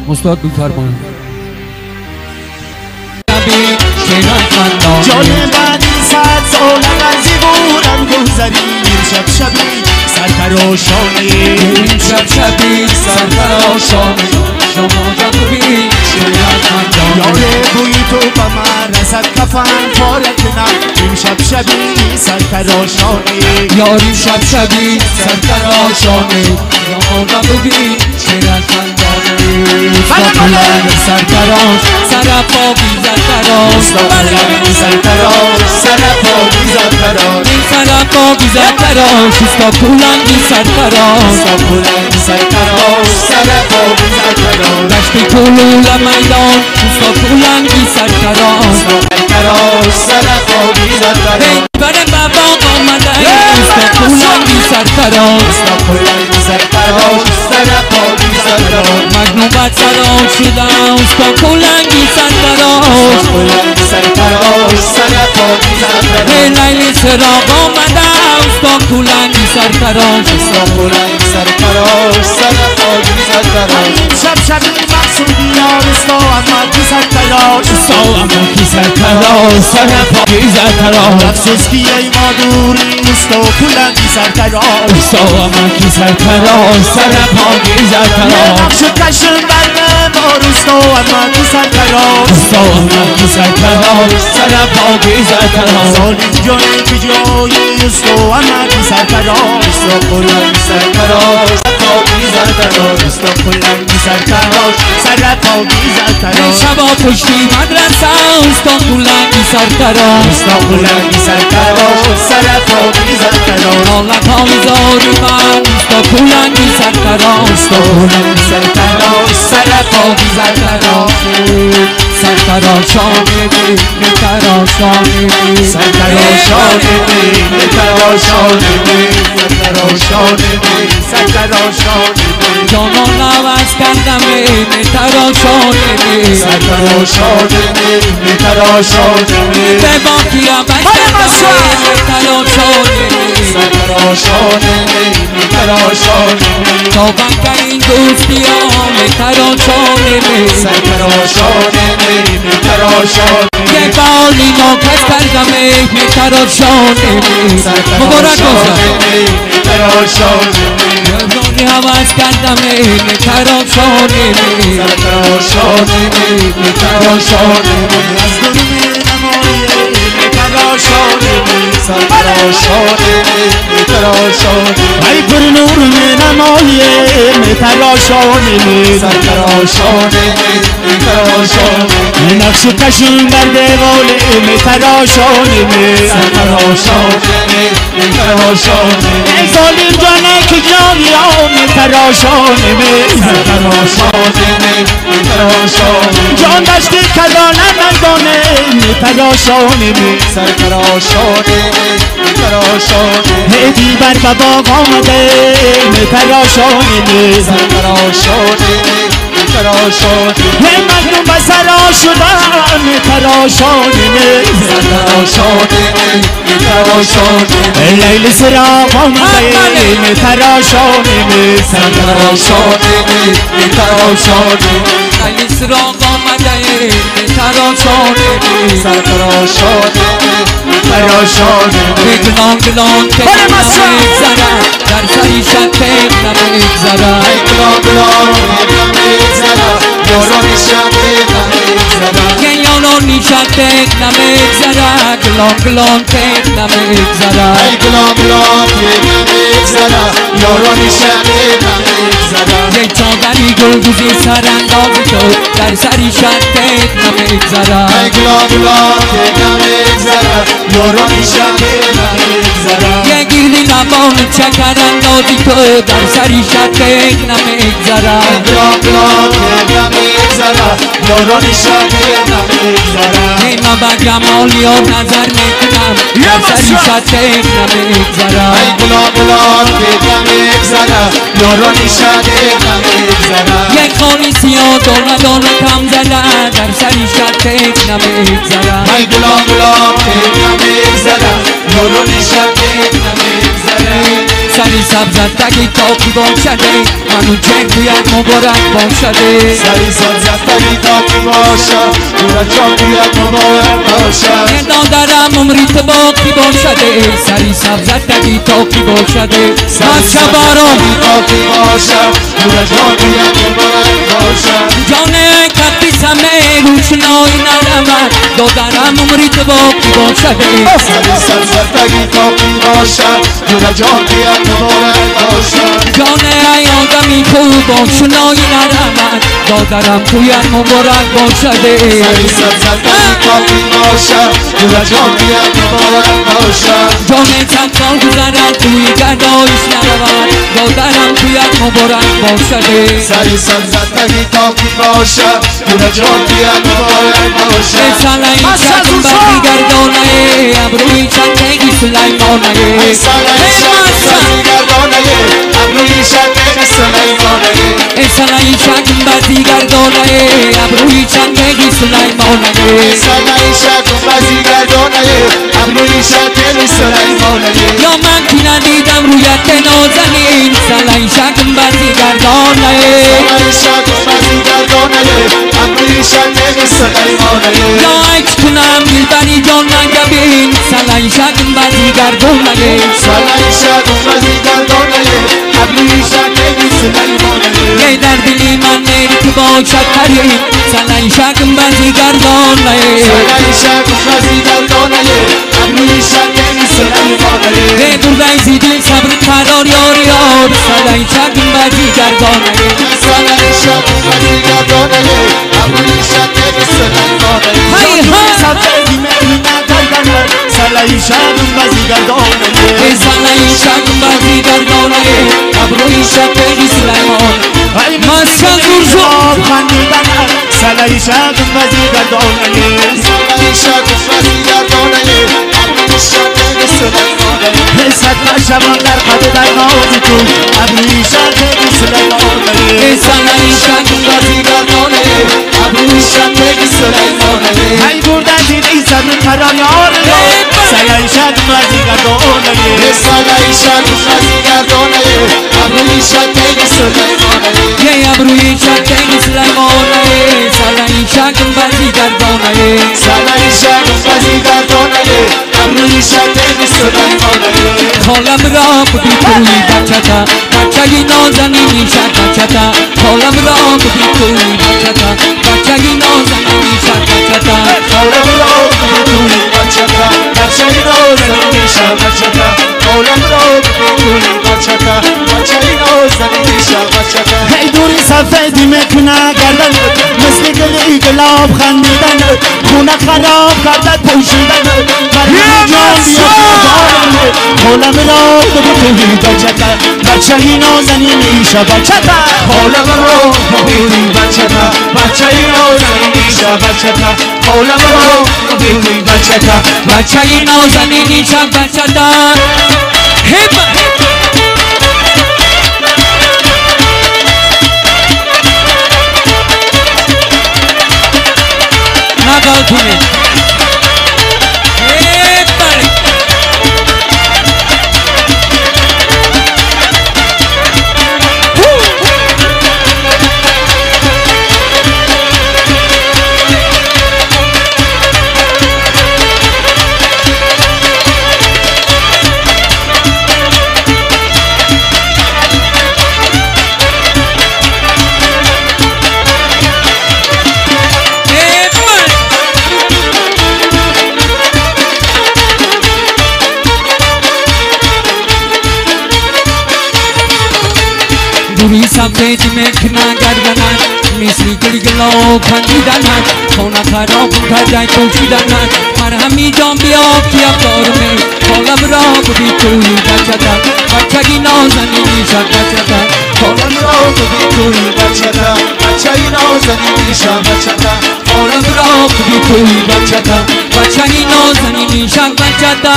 استاد بفرمایید. جان بعدی 100 سال از بورم گذریم شب شبی سرفراشانه این شبی سرفراشانه شما جان ببین شیرت خندانه یاره بوی تو به من رسد کفن پارکنم این شبی سرفراشانه یاری شبی سرفراشانه شما جان ببین شیرت خندانه استاد سرفراش سرپا بیزد فراش سرفراش سرپا بیزد فراش سرپا بیزد فراش استاد پولنگی سرفراش سرفراش سرپا بیزد فراش دشت کلول میدان استاد پولنگی سرفراش سرپا بیزد فراش بر بابا آمده استاد پولنگی سرفراش سرپا بیزد فراش مجنون بر سران شده استاد پولنگی سرفراش سرپا بیزد فراش لیلی سراغ آمده استاد پولنگی سرفراش سرپا بیزد فراش شب مقصودی یارستا اما کی سرفراش اما کی سرفراش سرپا بیزد فراش افسوس کی ای مادوری استا پولنگی سرفراش اما کی سرفراش سرپا بیزد فراش نقش کشم برمه مارستا اما کی سرفراش اما کی سرفراش سرپا بیزد فراش سالی جایی که جایی استا اما کی سرفراش پولنگی سرفراش سرپا بیزد فراش پولنگی سرفراش سرپا بیزد فراش شبا پشتی مدرسه استاد پولنگی سرفراش پولنگی سرفراش سرپا بیزد فراش حالت آویزاری من استاد پولنگی سرفراش پولنگی سرفراش سرپا بیزد فراش سرفراشانه می تراشانه می سرفراشانه می تراشانه می سرفراشانه می سرفراشانه می جانان عوض کردم می تراشانه می سرفراشانه می تراشانه می به باکی عوض کردم می تراشانه می سرفراشانه می تراشانه می تا بنگرین دوستی ها می تراشانه می سرفراشانه می تراشانه یه بالی ناکس کردم می تراشانه می مبارک باشم می تراشانه یه عوض کردم می تراشانه می سرفراشانه می تراشانه از گروه نمایه می تراشانه می سرفراشانه می تراشانه ای پر نور می نمایه می تراشانه می سرفراشانه می تراشانه نقش کشون بر دیواله می تراشانه می سرفراشانه می تراشانه ای ظالم جانه که جایی ها می تراشانه می سرفراشانه می تراشانه جان دشتی کدانه مردانه می تراشانه می سرفراشانه می تراشانه هیدی بر بابا آمده می تراشانه می سرفراشانه می تراشانه هی مجنون به سرا شدن می تراشانه می سرفراشانه می تراشانه لیل سراغ آمده می تراشانه می سرفراشانه می تراشانه لیل سراغ آمده می تراشانه می سرفراشانه می تراشانه گلان گلان که نمیگذرد در سری شک نمیگذرد گلان گلان که نمیگذرد یارانی شک نمیگذرد که یارانی شک نمیگذرد گلان گلان که نمیگذرد گلان گلان که نمیگذرد یارانی شک نمیگذرد یک چادری گلگوزی سراندازی تو در سری شک نمیگذرد گلان گلان که نمیگذرد یارانی شک نمیگذرد یک گیردی نبان چکر اندازی تو در سری شک نمیگذرد گلان گلان که نمیگذرد یارانی شک نمیگذرد من با جمالی و نظر میکنم در سری شک نمیگذرد گلان گلان که نمیگذرد یارانی شک نمیگذرد یک خالی سیاه دانه دانه کم زده در سری شک نمیگذرد گلان گلان که نمیگذرد یارانی شک نمیگذرد سری سبزتگی تاکی باشده منو چه باید مبارک باشده سری سبزتگی تاکی باشد دورت جان باید مبارک باشد دادرم عمریت باقی باشده سری سبزتگی تاکی باشده بچه بارم تاکی باشد دورت جان باید مبارک باشد جانه کتی سمه روشنایی نرمد دادرم عمریت باقی باشده سری سبزتگی تاکی باشد دورت جان باید مبارک باشد جانه ای آدمی خوب روشنایی نرمد دادرم تویت مبارک باشده سری سبزتگی تاکی باشد دورت جان باید مبارک باشد جانه چند سال گذرد توی گردایش نرود دادرم تویت مبارک باشده سری سبزتگی تاکی باشد دورت جان باید مبارک باشد سلای شکم بردی گردانه ابروی چندگی سلیمانه سلای شکم سلای شکم بردی گردانه ابروی چندگی سلیمانه یا من که ندیدم رویت نازنین سلای شکم بردی گردانه یا اک کنم دلبری جان نگبین سلای شکم بردی گردانه یه در دلی من نیری که باشد ترین سلای شکم بردی گردانه یه دور ریزی دل صبر قرار یار یار سلای شکم بردی گردانه سلای شکم بردی گردانه سلای شکم بردی گردانه ابروی شکم سلیمان مسکن زورزو سلای شکم بردی گردانه حسد شبان در قد در نازی تو ابروی شکم سلیمانه سلای شکم بردی گردانه ابروی شکم سلیمانه ای بردن دید ای صبر قرار یاره سلای شکم بردی گردانه سلای شکم بردی گردانه ابروی شکم سلیمانه یه ابروی شکم سلیمانه سلای شکم بردی گردانه سلای شکم بردی گردانه ابروی شکم سلیمانه خالم را بودی توی بچتا بچگی نازنینی شد بچتا خالم را بودی توی بچتا بچگی نازنینی شد بچتا خالم را بودی توی بچتا بچگی نازنینی شد بچتا خالم را بودی توی بچتا بچگی نازنینی شد بچتا هی دوری سفیدی میکنه گردن مثل گلی گلاب خندیدن خونه خراب کردن پوشیدن برای جان بیاد خالم را بودی بچتا بچه‌ای نازنینی شد بچتا خالم را بودی بچتا بچه‌ای نازنینی شد بچتا خالم را بودی بچتا بچگی نازنینی شد بچتا نگاه کنید دوری سفید میکنه گردنن مثل گلگلا خندیدنن خونه خراب کرده پوشیدنن مرهمی جان بیا کیا دارمه خالم را بودی توی بچتا بچگی نازنینی شد بچتا خالم را بودی توی بچتا بچه‌ای نازنینی شد بچتا خالم را بودی توی بچتا بچگی نازنینی شد بچتا